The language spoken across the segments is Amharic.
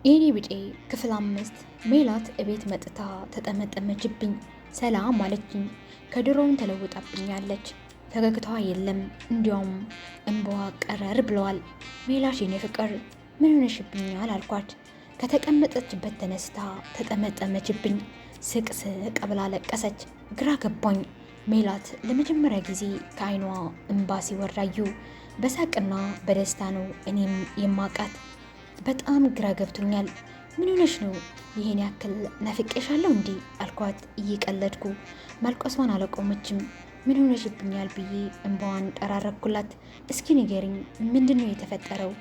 የኔ ቢጤ ክፍል 5 ሜላት እቤት መጥታ ተጠመጠመችብኝ። ሰላም አለችኝ። ከድሮውን ተለውጣብኛለች። ፈገግታዋ የለም፣ እንዲያውም እንባዋ ቀረር ብለዋል። ሜላሽ የኔ ፍቅር ምን ሆነሽብኛል አልኳት። ከተቀመጠችበት ተነስታ ተጠመጠመችብኝ። ስቅ ብላ ለቀሰች። ግራ ገባኝ። ሜላት ለመጀመሪያ ጊዜ ከዓይኗ እንባ ሲወራዩ በሳቅና በደስታ ነው እኔም የማቃት። በጣም ግራ ገብቶኛል። ምን ሆነሽ ነው? ይሄን ያክል ናፍቄሻለሁ እንዴ አልኳት እየቀለድኩ። ማልቀሷን አላቆመችም። ምን ሆነሽብኛል ብዬ እንባዋን ጠራረኩላት። እስኪ ንገሪኝ፣ ምንድን ነው የተፈጠረው?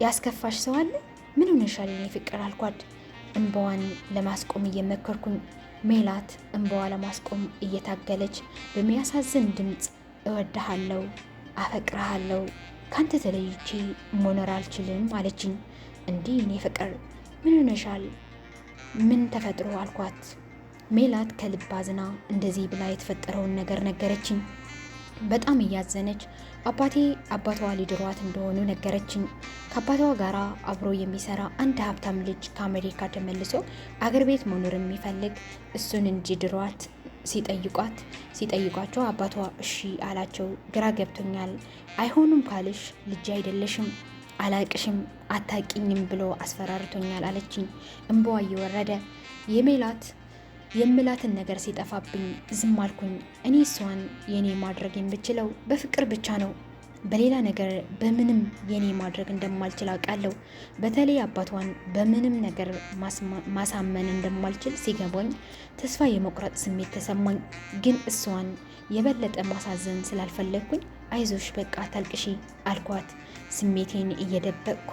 ያስከፋሽ ሰው አለ? ምን ሆነሻል የኔ ፍቅር አልኳት እንባዋን ለማስቆም እየመከርኩኝ። ሜላት እንባዋ ለማስቆም እየታገለች በሚያሳዝን ድምፅ እወድሃለሁ፣ አፈቅርሃለሁ፣ ካንተ ተለይቼ መኖር አልችልም አለችኝ። እንዲህ እኔ ፍቅር ምን ሆነሻል? ምን ተፈጥሮ አልኳት። ሜላት ከልብ አዝና እንደዚህ ብላ የተፈጠረውን ነገር ነገረችኝ። በጣም እያዘነች አባቷ ሊድሯት እንደሆኑ ነገረችኝ። ከአባቷ ጋር አብሮ የሚሰራ አንድ ሀብታም ልጅ ከአሜሪካ ተመልሶ አገር ቤት መኖር የሚፈልግ እሱን እንዲድሯት ሲጠይቋቸው አባቷ እሺ አላቸው። ግራ ገብቶኛል፣ አይሆኑም ካልሽ ልጅ አይደለሽም፣ አላቅሽም፣ አታቂኝም ብሎ አስፈራርቶኛል አለችኝ። እንባዋ እየወረደ የምላትን ነገር ሲጠፋብኝ ዝም አልኩኝ። እኔ እሷን የኔ ማድረግ የምችለው በፍቅር ብቻ ነው። በሌላ ነገር በምንም የኔ ማድረግ እንደማልችል አውቃለሁ። በተለይ አባቷን በምንም ነገር ማሳመን እንደማልችል ሲገባኝ ተስፋ የመቁረጥ ስሜት ተሰማኝ። ግን እሷን የበለጠ ማሳዘን ስላልፈለግኩኝ አይዞሽ በቃ ታልቅሺ አልኳት ስሜቴን እየደበቅኩ።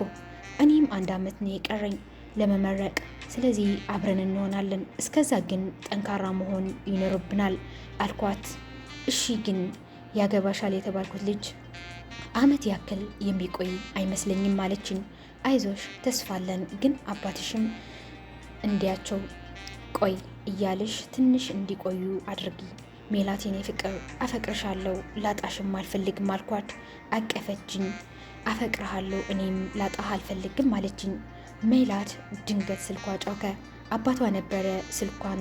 እኔም 1 ዓመት ነው የቀረኝ ለመመረቅ፣ ስለዚህ አብረን እንሆናለን። እስከዛ ግን ጠንካራ መሆን ይኖርብናል አልኳት። እሺ ግን ያገባሻል የተባልኩት ልጅ ዓመት ያክል የሚቆይ አይመስለኝም አለችኝ። አይዞሽ ተስፋለን፣ ግን አባትሽም እንዲያቸው ቆይ እያልሽ ትንሽ እንዲቆዩ አድርጊ። ሜላት የኔ ፍቅር አፈቅርሻለሁ፣ ላጣሽም አልፈልግም አልኳት። አቀፈችኝ። አፈቅርሃለሁ፣ እኔም ላጣህ አልፈልግም አለችኝ። ሜላት ድንገት ስልኳ ጮኸ። አባቷ ነበረ። ስልኳን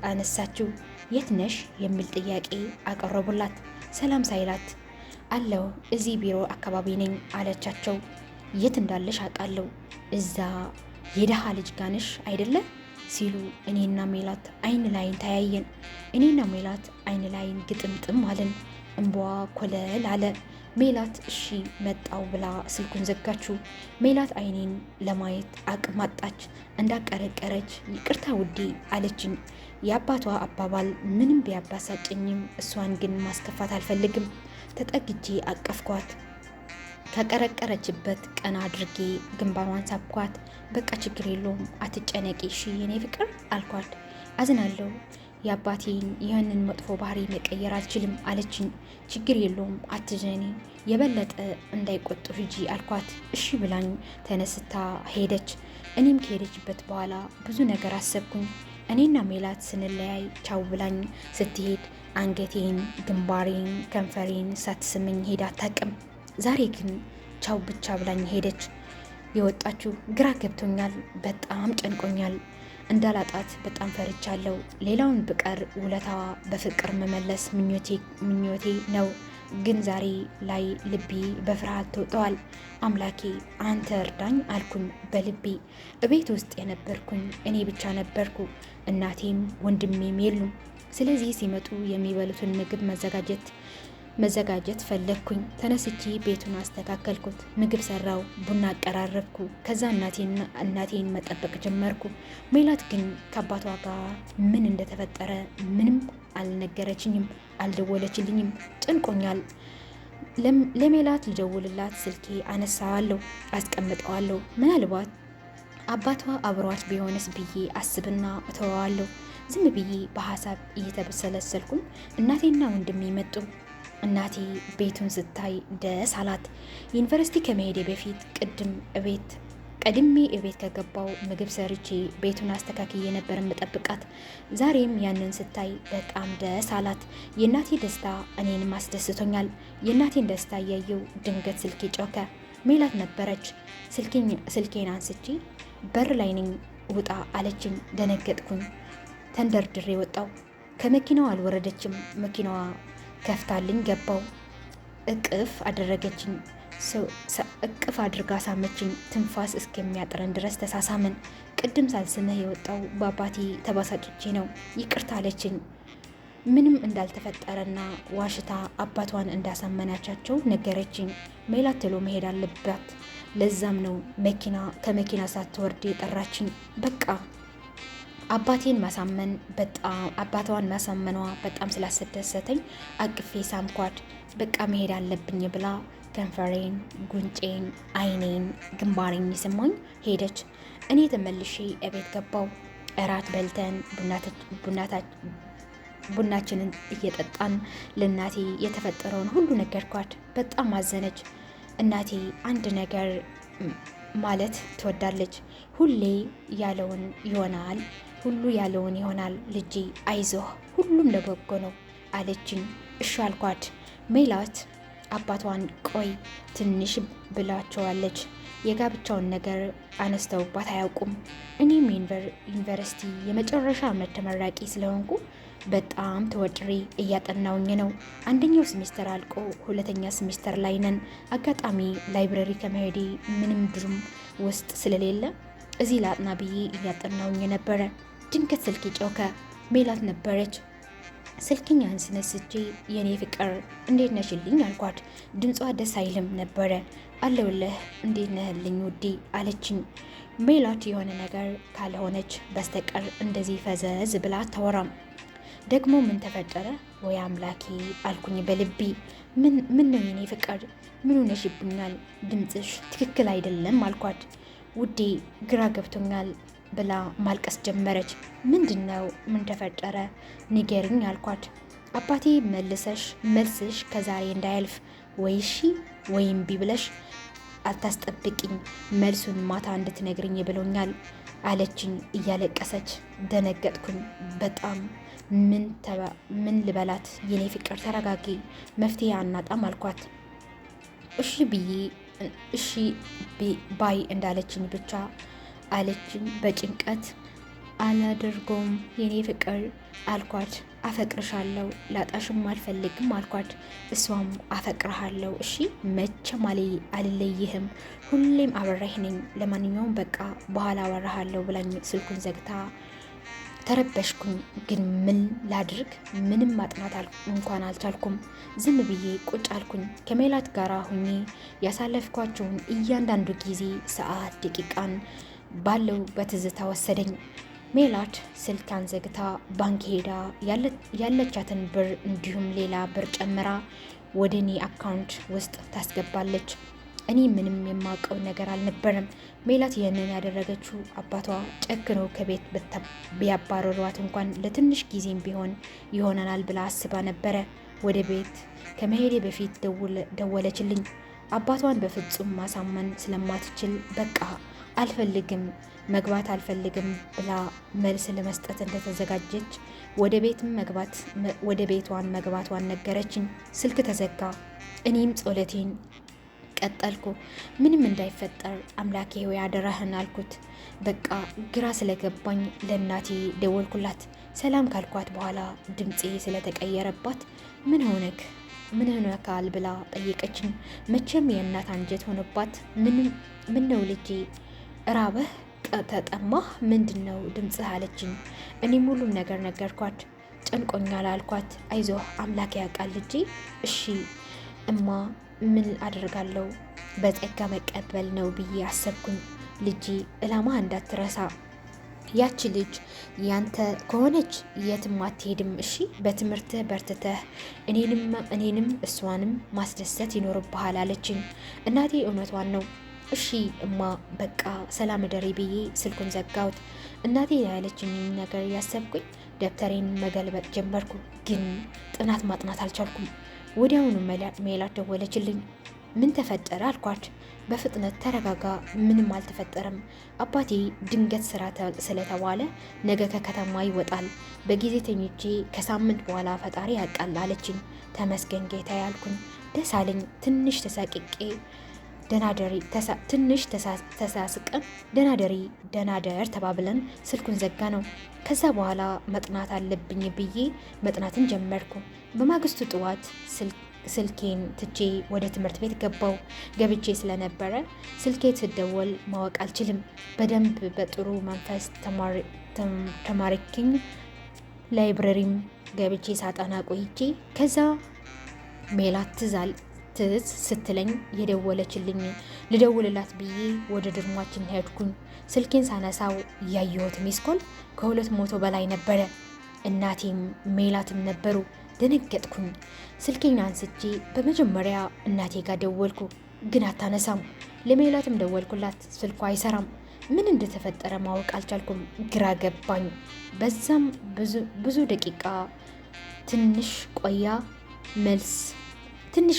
አነሳችው። የት ነሽ የሚል ጥያቄ አቀረቡላት። ሰላም ሳይላት አለው እዚህ ቢሮ አካባቢ ነኝ አለቻቸው። የት እንዳለሽ አውቃለሁ፣ እዛ የደሃ ልጅ ጋነሽ አይደለ ሲሉ እኔና ሜላት አይን ላይን ተያየን። እኔና ሜላት አይን ላይን ግጥምጥም አለን። እንባዋ ኮለል አለ። ሜላት እሺ መጣው ብላ ስልኩን ዘጋችው። ሜላት አይኔን ለማየት አቅም አጣች። እንዳቀረቀረች ይቅርታ ውዴ አለችኝ። የአባቷ አባባል ምንም ቢያባሳጨኝም እሷን ግን ማስከፋት አልፈልግም። ተጠግጄ አቀፍኳት። ከቀረቀረችበት ቀና አድርጌ ግንባሯን ሳብኳት። በቃ ችግር የለውም አትጨነቂ እሺ የኔ ፍቅር አልኳት። አዝናለሁ፣ የአባቴን ይህንን መጥፎ ባህሪ መቀየር አልችልም አለችኝ። ችግር የለውም አትዘኒ፣ የበለጠ እንዳይቆጡ ሂጂ አልኳት። እሺ ብላኝ ተነስታ ሄደች። እኔም ከሄደችበት በኋላ ብዙ ነገር አሰብኩኝ። እኔና ሜላት ስንለያይ ቻው ብላኝ ስትሄድ አንገቴን፣ ግንባሬን፣ ከንፈሬን ሳትስመኝ ሄዳ አታውቅም። ዛሬ ግን ቻው ብቻ ብላኝ ሄደች። የወጣችው ግራ ገብቶኛል፣ በጣም ጨንቆኛል። እንዳላጣት በጣም ፈርቻለሁ። ሌላውን ብቀር ውለታዋ በፍቅር መመለስ ምኞቴ ነው። ግን ዛሬ ላይ ልቤ በፍርሃት ተውጠዋል። አምላኬ አንተ እርዳኝ አልኩኝ በልቤ። እቤት ውስጥ የነበርኩኝ እኔ ብቻ ነበርኩ። እናቴም ወንድሜም የሉም። ስለዚህ ሲመጡ የሚበሉትን ምግብ መዘጋጀት ፈለግኩኝ። ተነስቼ ቤቱን አስተካከልኩት። ምግብ ሰራው፣ ቡና አቀራረብኩ። ከዛ እናቴን መጠበቅ ጀመርኩ። ሜላት ግን ከአባቷ ጋር ምን እንደተፈጠረ ምንም አልነገረችኝም፣ አልደወለችልኝም። ጭንቆኛል። ለሜላት ልደውልላት ስልኬ አነሳዋለሁ፣ አስቀምጠዋለሁ። ምናልባት አባቷ አብሯት ቢሆንስ ብዬ አስብና እተወዋለሁ። ዝም ብዬ በሀሳብ እየተበሰለሰልኩኝ እናቴና ወንድሜ መጡ። እናቴ ቤቱን ስታይ ደስ አላት። ዩኒቨርሲቲ ከመሄዴ በፊት ቀድሜ እቤት ከገባው ምግብ ሰርቼ ቤቱን አስተካክዬ ነበር የምጠብቃት። ዛሬም ያንን ስታይ በጣም ደስ አላት። የእናቴ ደስታ እኔንም አስደስቶኛል። የእናቴን ደስታ እያየው ድንገት ስልኬ ጮኸ። ሜላት ነበረች። ስልኬን አንስቼ በር ላይ ነኝ ውጣ አለችኝ። ደነገጥኩኝ። ተንደርድሬ ወጣው። ከመኪናዋ አልወረደችም። መኪናዋ ከፍታልኝ ገባው። እቅፍ አደረገችኝ። እቅፍ አድርጋ ሳመችኝ። ትንፋስ እስከሚያጥረን ድረስ ተሳሳምን። ቅድም ሳልስምህ የወጣው በአባቴ ተባሳጭቼ ነው ይቅርታ አለችኝ። ምንም እንዳልተፈጠረና ዋሽታ አባቷን እንዳሳመናቻቸው ነገረችኝ። ሜላት ትሎ መሄድ አለባት። ለዛም ነው ከመኪና ሳትወርድ የጠራችኝ። በቃ አባቷን ማሳመኗ በጣም ስላስደሰተኝ አቅፌ ሳምኳት። በቃ መሄድ አለብኝ ብላ ከንፈሬን፣ ጉንጬን፣ አይኔን፣ ግንባሬን ይስማኝ ሄደች። እኔ ተመልሼ እቤት ገባው። እራት በልተን ቡናችንን እየጠጣን ለእናቴ የተፈጠረውን ሁሉ ነገርኳት። በጣም አዘነች። እናቴ አንድ ነገር ማለት ትወዳለች። ሁሉ ያለውን ይሆናል ልጄ፣ አይዞህ፣ ሁሉም ለበጎ ነው አለችኝ። እሺ አልኳት። ሜላት አባቷን ቆይ ትንሽ ብላቸዋለች። የጋብቻውን ነገር አነስተውባት አያውቁም። እኔም ዩኒቨርሲቲ የመጨረሻ ዓመት ተመራቂ ስለሆንኩ በጣም ተወጥሬ እያጠናውኝ ነው። አንደኛው ሴሚስተር አልቆ ሁለተኛ ሴሚስተር ላይ ነን። አጋጣሚ ላይብረሪ ከመሄዴ ምንም ድሩም ውስጥ ስለሌለ እዚህ ላጥና ብዬ እያጠናውኝ ነበረ። ድንገት ስልክ ጮኸ። ሜላት ነበረች። ስልክኛ አንስነስቼ የኔ ፍቅር እንዴት ነሽልኝ አልኳት። ድምጿ ደስ አይልም ነበረ። አለውልህ እንዴት ነህልኝ ውዴ አለችኝ። ሜላት የሆነ ነገር ካልሆነች በስተቀር እንደዚህ ፈዘዝ ብላ አታወራም። ደግሞ ምን ተፈጠረ ወይ አምላኬ አልኩኝ በልቤ። ምን ነው የኔ ፍቅር ምን ሆነሽብኛል? ድምፅሽ ትክክል አይደለም አልኳት። ውዴ ግራ ገብቶኛል ብላ ማልቀስ ጀመረች። ምንድን ነው? ምን ተፈጠረ ንገሪኝ አልኳት። አባቴ መልስሽ ከዛሬ እንዳያልፍ ወይ እሺ ወይ እምቢ ብለሽ አታስጠብቂኝ፣ መልሱን ማታ እንድትነግርኝ ብሎኛል አለችኝ እያለቀሰች። ደነገጥኩኝ በጣም። ምን ልበላት የኔ ፍቅር ተረጋጊ፣ መፍትሄ አናጣም አልኳት። እሺ ባይ እንዳለችኝ ብቻ አለችኝ በጭንቀት። አላደርገውም የኔ ፍቅር አልኳት። አፈቅርሻለሁ ላጣሽም አልፈልግም አልኳት። እሷም አፈቅርሃለሁ እሺ መቼም አልለይህም፣ ሁሌም አብሬህ ነኝ። ለማንኛውም በቃ በኋላ አወራሃለሁ ብላኝ ስልኩን ዘግታ ተረበሽኩኝ። ግን ምን ላድርግ? ምንም ማጥናት እንኳን አልቻልኩም። ዝም ብዬ ቁጭ አልኩኝ። ከሜላት ጋር ሁኜ ያሳለፍኳቸውን እያንዳንዱ ጊዜ፣ ሰዓት፣ ደቂቃን ባለው በትዝታ ወሰደኝ። ሜላት ስልካን ዘግታ ባንክ ሄዳ ያለቻትን ብር እንዲሁም ሌላ ብር ጨምራ ወደ እኔ አካውንት ውስጥ ታስገባለች። እኔ ምንም የማውቀው ነገር አልነበረም። ሜላት ይህንን ያደረገችው አባቷ ጨክነው ከቤት ቢያባረሯት እንኳን ለትንሽ ጊዜም ቢሆን ይሆናል ብላ አስባ ነበረ። ወደ ቤት ከመሄዴ በፊት ደወለችልኝ። አባቷን በፍጹም ማሳመን ስለማትችል በቃ መግባት አልፈልግም ብላ መልስ ለመስጠት እንደተዘጋጀች ወደ ቤቷን መግባቷን ነገረችኝ። ስልክ ተዘጋ። እኔም ጸሎቴን ቀጠልኩ። ምንም እንዳይፈጠር አምላኬ ሆይ አደራህን አልኩት። በቃ ግራ ስለገባኝ ለእናቴ ደወልኩላት። ሰላም ካልኳት በኋላ ድምፄ ስለተቀየረባት ምን ሆነካል ብላ ጠየቀችኝ። መቼም የእናት አንጀት ሆነባት። ምን ነው ልጄ ራበህ? ተጠማህ? ምንድን ነው ድምፅህ አለችኝ። እኔም ሁሉም ነገር ነገርኳት። ጨንቆኛል አልኳት። አይዞህ አምላክ ያውቃል ልጄ። እሺ እማ ምን አደርጋለሁ? በጸጋ መቀበል ነው ብዬ አሰብኩኝ። ልጄ ዕላማ እንዳትረሳ። ያቺ ልጅ ያንተ ከሆነች የትም አትሄድም። እሺ በትምህርትህ በርትተህ እኔንም እሷንም ማስደሰት ይኖርብሃል አለችኝ። እናቴ እውነቷን ነው። እሺ እማ በቃ ሰላም ደሪ ብዬ ስልኩን ዘጋሁት። እናቴ ያለችኝ ነገር ያሰብኩኝ ደብተሬን መገልበጥ ጀመርኩ። ግን ጥናት ማጥናት አልቻልኩም። ወዲያውኑ ሜላት ደወለችልኝ። ምን ተፈጠረ አልኳት። በፍጥነት ተረጋጋ፣ ምንም አልተፈጠረም። አባቴ ድንገት ስራ ስለተባለ ነገ ከከተማ ይወጣል። በጊዜ ተኝቼ ከሳምንት በኋላ ፈጣሪ ያውቃል አለችኝ። ተመስገን ጌታ ያልኩኝ። ደስ አለኝ። ትንሽ ተሳቅቄ ደናደሪ ትንሽ ተሳስቀን ደናደሪ ደናደር ተባብለን ስልኩን ዘጋ ነው። ከዛ በኋላ መጥናት አለብኝ ብዬ መጥናትን ጀመርኩ። በማግስቱ ጠዋት ስልኬን ትቼ ወደ ትምህርት ቤት ገባው። ገብቼ ስለነበረ ስልኬ ስደወል ማወቅ አልችልም። በደንብ በጥሩ መንፈስ ተማሪክኝ ላይብረሪም ገብቼ ሳጠና ቆይቼ ከዛ ሜላት ትዝ ስትለኝ የደወለችልኝ ልደውልላት ብዬ ወደ ድርሟችን ሄድኩኝ። ስልኬን ሳነሳው ያየሁት ሚስኮል ከ200 በላይ ነበረ። እናቴም ሜላትም ነበሩ። ደነገጥኩኝ። ስልኬን አንስቼ በመጀመሪያ እናቴ ጋር ደወልኩ፣ ግን አታነሳም። ለሜላትም ደወልኩላት፣ ስልኳ አይሰራም። ምን እንደተፈጠረ ማወቅ አልቻልኩም። ግራ ገባኝ። በዛም ብዙ ደቂቃ ትንሽ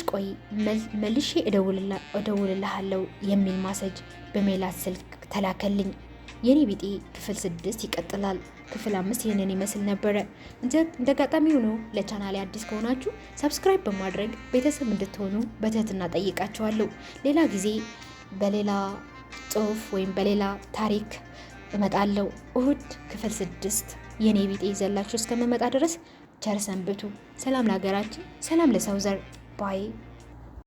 ቆይ መልሼ እደውልልሃለሁ የሚል ማሰጅ በሜላት ስልክ ተላከልኝ። የኔ ቢጤ ክፍል 6 ይቀጥላል። ክፍል 5 ይህንን ይመስል ነበረ። እንደ አጋጣሚ ሆኖ ለቻናሌ አዲስ ከሆናችሁ ሰብስክራይብ በማድረግ ቤተሰብ እንድትሆኑ በትህትና ጠይቃችኋለሁ። ሌላ ጊዜ በሌላ ጽሁፍ ወይም በሌላ ታሪክ እመጣለሁ። እሁድ ክፍል 6 የኔ ቢጤ ይዘላችሁ እስከመመጣ ድረስ ቸር ሰንብቱ። ሰላም ለሀገራችን፣ ሰላም ለሰው ዘር ባይ